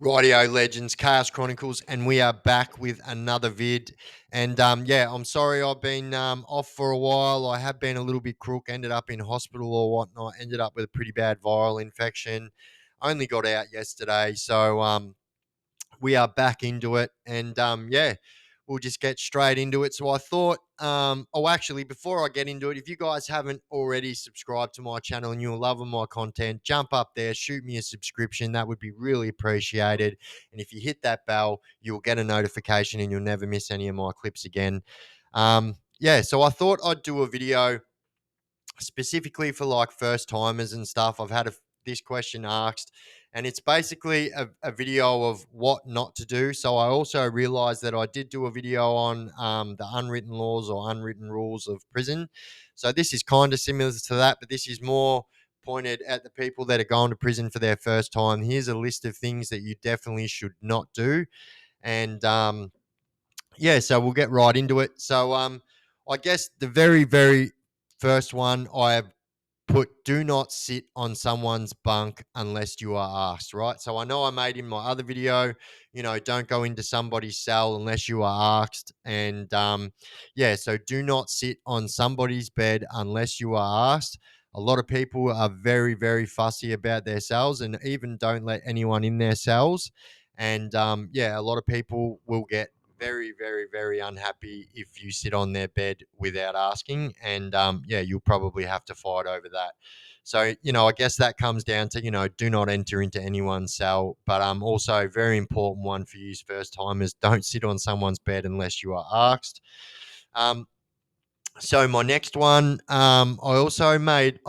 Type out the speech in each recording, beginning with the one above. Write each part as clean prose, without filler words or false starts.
Rightio legends, Chaos Chronicles, and we are back with another vid. And yeah, I'm sorry I've been off for a while. I have been a little bit crook, ended up in hospital or whatnot, ended up with a pretty bad viral infection. Only got out yesterday, so we are back into it. And yeah, we'll just get straight into it. So I thought, oh, actually, before I get into it, if you guys haven't already subscribed to my channel and you're loving my content, jump up there, shoot me a subscription. That would be really appreciated. And if you hit that bell, you'll get a notification and you'll never miss any of my clips again. Yeah, so I thought I'd do a video specifically for like first timers and stuff. I've had this question asked, and it's basically a video of what not to do. So I also realized that I did do a video on the unwritten laws or unwritten rules of prison. So this is kind of similar to that, but this is more pointed at the people that are going to prison for their first time. Here's a list of things that you definitely should not do. And yeah, so we'll get right into it. So I guess the very first one I have put, do not sit on someone's bunk unless you are asked, right? So I know I made in my other video, don't go into somebody's cell unless you are asked. And yeah, so do not sit on somebody's bed unless you are asked. A lot of people are very fussy about their cells and even don't let anyone in their cells. And yeah, a lot of people will get very unhappy if you sit on their bed without asking. And yeah, you'll probably have to fight over that. So, I guess that comes down to, do not enter into anyone's cell. But also, very important one for you first timers, don't sit on someone's bed unless you are asked. So my next one, I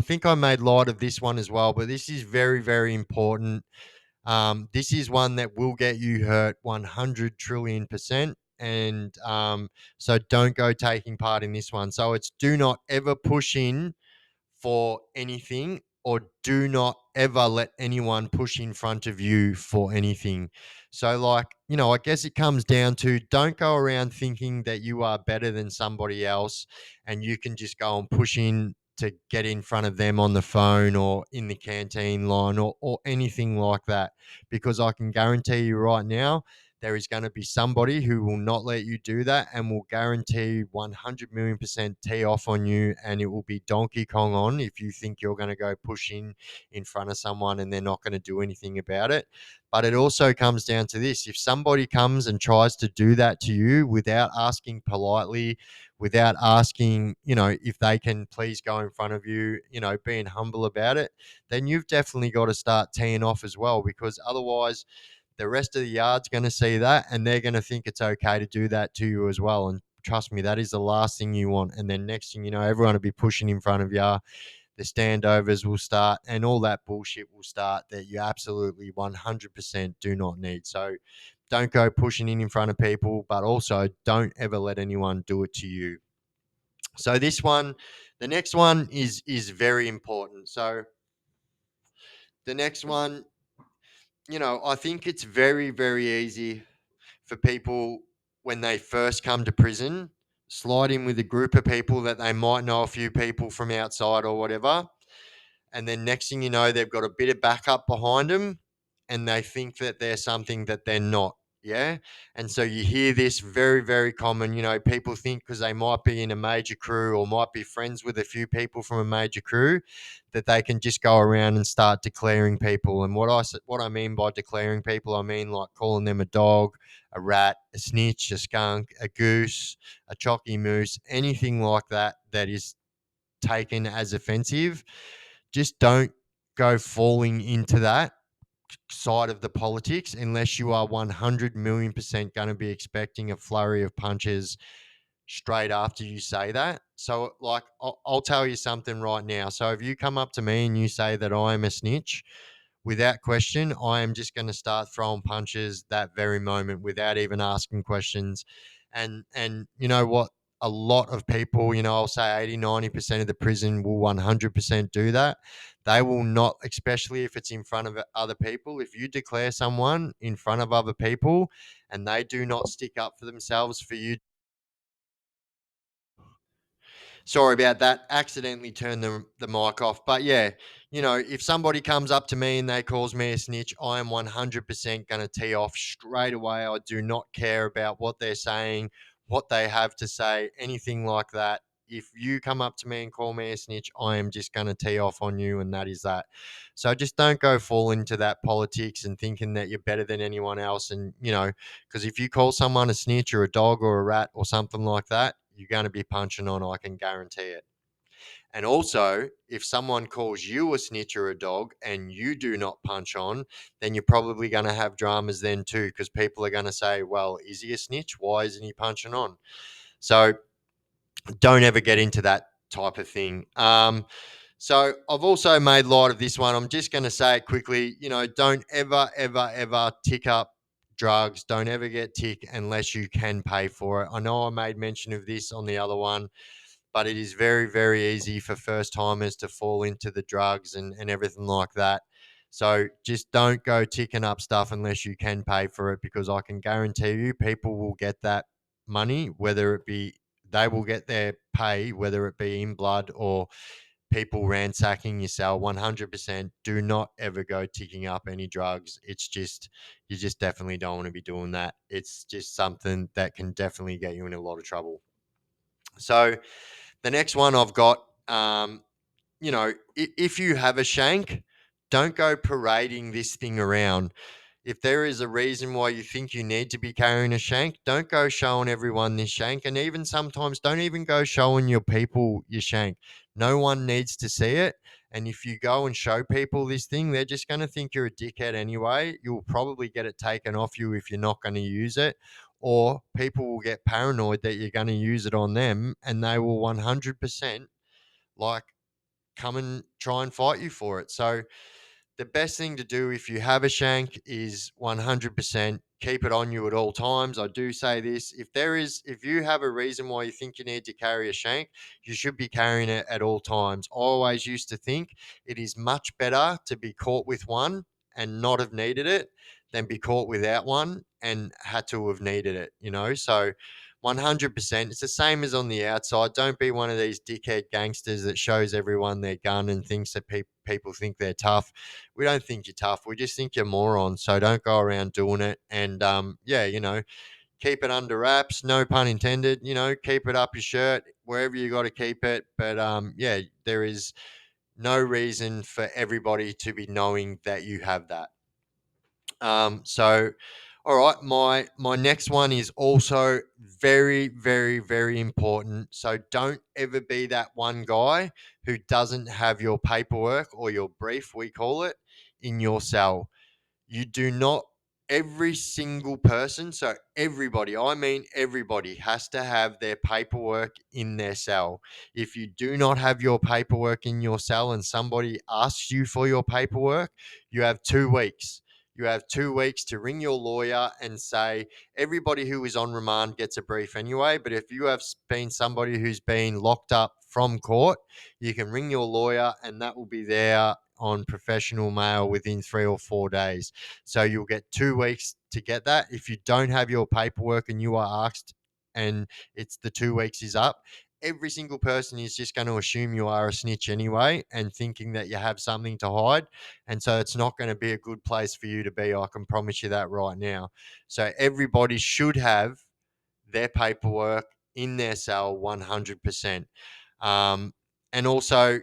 think I made light of this one as well, but this is very important. This is one that will get you hurt 100 trillion%. And so don't go taking part in this one. So it's do not ever push in for anything, or do not ever let anyone push in front of you for anything. So, like, I guess it comes down to don't go around thinking that you are better than somebody else and you can just go and push in to get in front of them on the phone or in the canteen line or anything like that. Because I can guarantee you right now, there is going to be somebody who will not let you do that and will guarantee 100 million% tee off on you, and it will be Donkey Kong on if you think you're going to go push in front of someone and they're not going to do anything about it. But it also comes down to this: if somebody comes and tries to do that to you without asking politely, without asking, if they can please go in front of you, being humble about it, then you've definitely got to start teeing off as well, because otherwise the rest of the yard's going to see that and they're going to think it's okay to do that to you as well. And trust me, that is the last thing you want. And then next thing you know, everyone will be pushing in front of you. The standovers will start and all that bullshit will start that you absolutely 100% do not need. So don't go pushing in front of people, but also don't ever let anyone do it to you. So this one, the next one is very important. So the next one, I think it's very easy for people when they first come to prison, slide in with a group of people that they might know a few people from outside or whatever. And then next thing you know, they've got a bit of backup behind them and they think that they're something that they're not. Yeah. And so you hear this very common. People think because they might be in a major crew or might be friends with a few people from a major crew that they can just go around and start declaring people. And what I mean by declaring people, I mean like calling them a dog, a rat, a snitch, a skunk, a goose, a chocky moose, anything like that that is taken as offensive. Just don't go falling into that side of the politics unless you are 100 million% going to be expecting a flurry of punches straight after you say that. So, like, I'll tell you something right now. So, if you come up to me and you say that I am a snitch, without question, I am just going to start throwing punches that very moment without even asking questions. And you know what? A lot of people, I'll say 80-90% of the prison will 100% do that. They will not, especially if it's in front of other people. If you declare someone in front of other people and they do not stick up for themselves for you, sorry about that. Accidentally turned the mic off. But yeah, if somebody comes up to me and they calls me a snitch, I am 100% going to tee off straight away. I do not care about what they're saying, what they have to say, anything like that. If you come up to me and call me a snitch, I am just going to tee off on you, and that is that. So just don't go fall into that politics and thinking that you're better than anyone else. And, because if you call someone a snitch or a dog or a rat or something like that, you're going to be punching on, I can guarantee it. And also, if someone calls you a snitch or a dog and you do not punch on, then you're probably going to have dramas then too, because people are going to say, well, is he a snitch? Why isn't he punching on? So don't ever get into that type of thing. So I've also made light of this one. I'm just going to say it quickly. Don't ever, ever, ever tick up drugs. Don't ever get tick unless you can pay for it. I know I made mention of this on the other one, but it is very, very easy for first timers to fall into the drugs and everything like that. So just don't go ticking up stuff unless you can pay for it, because I can guarantee you people will get that money, whether it be they will get their pay, whether it be in blood or people ransacking your cell. 100%. Do not ever go ticking up any drugs. It's just, you just definitely don't want to be doing that. It's just something that can definitely get you in a lot of trouble. So the next one I've got, if you have a shank, don't go parading this thing around. If there is a reason why you think you need to be carrying a shank, don't go showing everyone this shank. And even sometimes don't even go showing your people your shank. No one needs to see it. And if you go and show people this thing, they're just going to think you're a dickhead anyway. You'll probably get it taken off you if you're not going to use it. Or people will get paranoid that you're going to use it on them, and they will 100% like come and try and fight you for it. So the best thing to do if you have a shank is 100% keep it on you at all times. I do say this, if you have a reason why you think you need to carry a shank, you should be carrying it at all times. I always used to think it is much better to be caught with one and not have needed it than be caught without one and had to have needed it. So 100%. It's the same as on the outside. Don't be one of these dickhead gangsters that shows everyone their gun and thinks that people think they're tough. We don't think you're tough. We just think you're morons. So don't go around doing it. And yeah, keep it under wraps. No pun intended. Keep it up your shirt wherever you got to keep it. But yeah, there is no reason for everybody to be knowing that you have that. So, all right, my next one is also very, very, very important. So don't ever be that one guy who doesn't have your paperwork or your brief, we call it, in your cell. You do not, every single person, so everybody, I mean everybody, has to have their paperwork in their cell. If you do not have your paperwork in your cell and somebody asks you for your paperwork, you have 2 weeks. You have 2 weeks to ring your lawyer and say, everybody who is on remand gets a brief anyway. But if you have been somebody who's been locked up from court, you can ring your lawyer and that will be there on professional mail within 3 or 4 days. So you'll get 2 weeks to get that. If you don't have your paperwork and you are asked and it's the 2 weeks is up, every single person is just going to assume you are a snitch anyway and thinking that you have something to hide. And so it's not going to be a good place for you to be. I can promise you that right now. So everybody should have their paperwork in their cell 100%. Um, and also,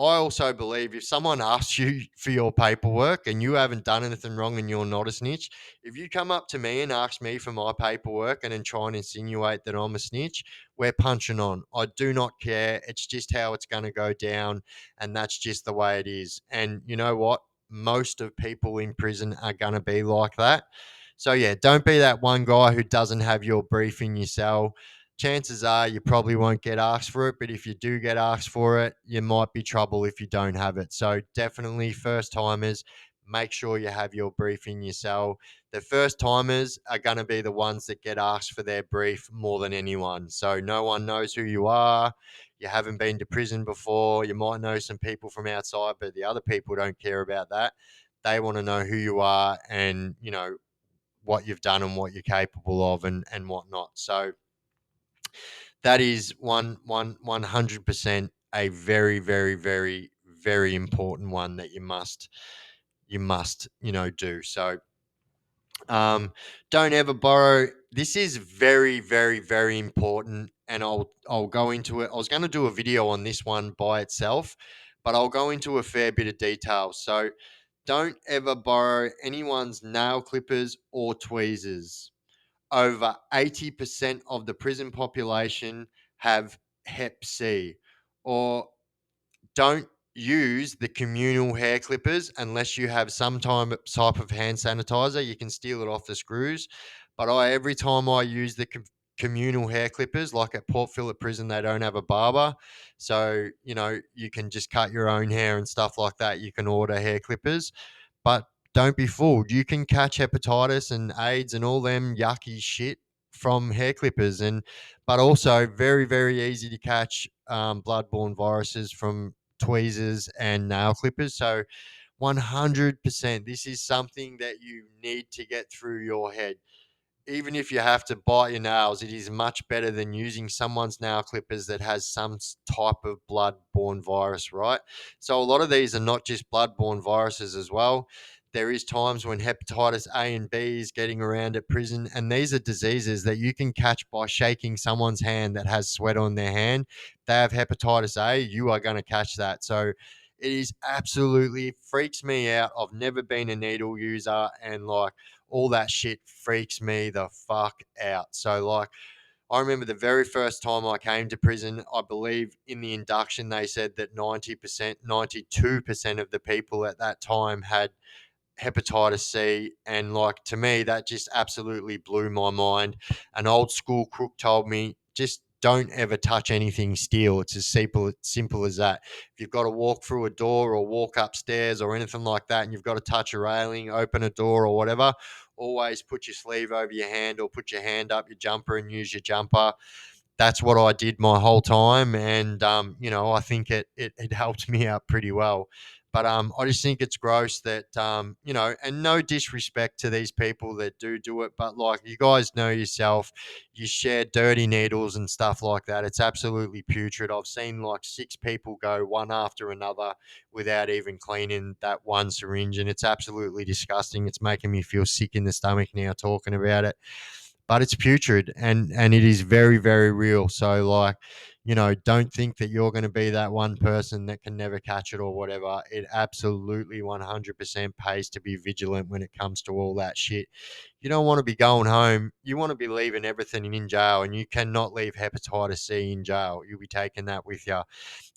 I also believe if someone asks you for your paperwork and you haven't done anything wrong and you're not a snitch, if you come up to me and ask me for my paperwork and then try and insinuate that I'm a snitch, we're punching on. I do not care. It's just how it's going to go down. And that's just the way it is. And you know what? Most of people in prison are going to be like that. So yeah, don't be that one guy who doesn't have your brief in your cell. Chances are you probably won't get asked for it, but if you do get asked for it, you might be trouble if you don't have it. So definitely first timers, make sure you have your brief in your cell. The first timers are going to be the ones that get asked for their brief more than anyone. So no one knows who you are. You haven't been to prison before. You might know some people from outside, but the other people don't care about that. They want to know who you are and, what you've done and what you're capable of and whatnot. So that is 100% a very, very, very, very important one that you must, do. So don't ever borrow. This is very, very, very important, and I'll go into it. I was going to do a video on this one by itself, but I'll go into a fair bit of detail. So don't ever borrow anyone's nail clippers or tweezers. Over 80% of the prison population have Hep C, or don't use the communal hair clippers unless you have some type of hand sanitizer. You can steal it off the screws. But every time I use the communal hair clippers, like at Port Phillip Prison, they don't have a barber. So, you can just cut your own hair and stuff like that. You can order hair clippers, but don't be fooled. You can catch hepatitis and AIDS and all them yucky shit from hair clippers, but also very, very easy to catch bloodborne viruses from tweezers and nail clippers. So 100%, this is something that you need to get through your head. Even if you have to bite your nails, it is much better than using someone's nail clippers that has some type of blood-borne virus, right? So a lot of these are not just blood-borne viruses as well. There is times when hepatitis A and B is getting around at prison, and these are diseases that you can catch by shaking someone's hand that has sweat on their hand. They have hepatitis A, you are going to catch that. So it is absolutely freaks me out. I've never been a needle user, and like all that shit freaks me the fuck out. So, like, I remember the very first time I came to prison, I believe in the induction, they said that 90%, 92% of the people at that time had hepatitis C. And like to me, that just absolutely blew my mind. An old school crook told me, just don't ever touch anything steel. It's as simple as that. If you've got to walk through a door or walk upstairs or anything like that, and you've got to touch a railing, open a door or whatever, always put your sleeve over your hand or put your hand up your jumper and use your jumper. That's what I did my whole time, and I think it helped me out pretty well. But I just think it's gross that and no disrespect to these people that do it, but like you guys know yourself, you share dirty needles and stuff like that. It's absolutely putrid. I've seen like 6 people go one after another without even cleaning that one syringe, and it's absolutely disgusting. It's making me feel sick in the stomach now talking about it, but it's putrid, and it is very, very real. So like, don't think that you're going to be that one person that can never catch it or whatever. It absolutely 100% pays to be vigilant when it comes to all that shit. You don't want to be going home. You want to be leaving everything in jail, and you cannot leave hepatitis C in jail. You'll be taking that with you.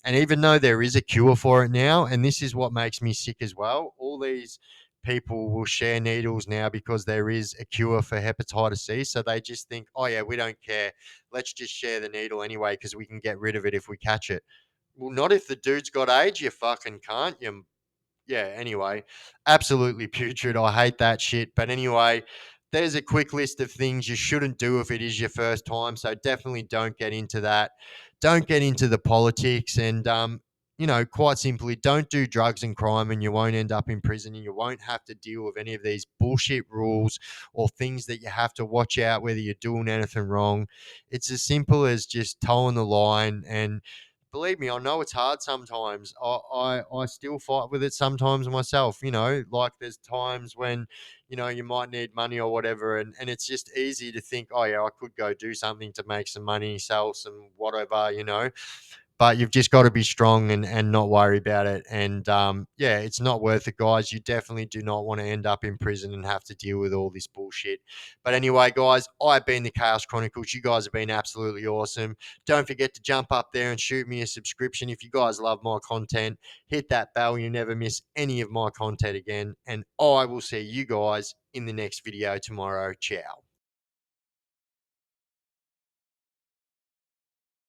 And even though there is a cure for it now, and this is what makes me sick as well, all these people will share needles now because there is a cure for hepatitis C. So they just think, oh, yeah, we don't care. Let's just share the needle anyway because we can get rid of it if we catch it. Well, not if the dude's got AIDS, you fucking can't. Yeah, anyway, absolutely putrid. I hate that shit. But anyway, there's a quick list of things you shouldn't do if it is your first time. So definitely don't get into that. Don't get into the politics, and quite simply, don't do drugs and crime, and you won't end up in prison, and you won't have to deal with any of these bullshit rules or things that you have to watch out whether you're doing anything wrong. It's as simple as just towing the line. And believe me, I know it's hard sometimes. I still fight with it sometimes myself. Like there's times when, you might need money or whatever, and it's just easy to think, oh yeah, I could go do something to make some money, sell some whatever. But you've just got to be strong and not worry about it. And yeah, it's not worth it, guys. You definitely do not want to end up in prison and have to deal with all this bullshit. But anyway, guys, I've been the Chaos Chronicles. You guys have been absolutely awesome. Don't forget to jump up there and shoot me a subscription. If you guys love my content, hit that bell. You never miss any of my content again. And I will see you guys in the next video tomorrow. Ciao.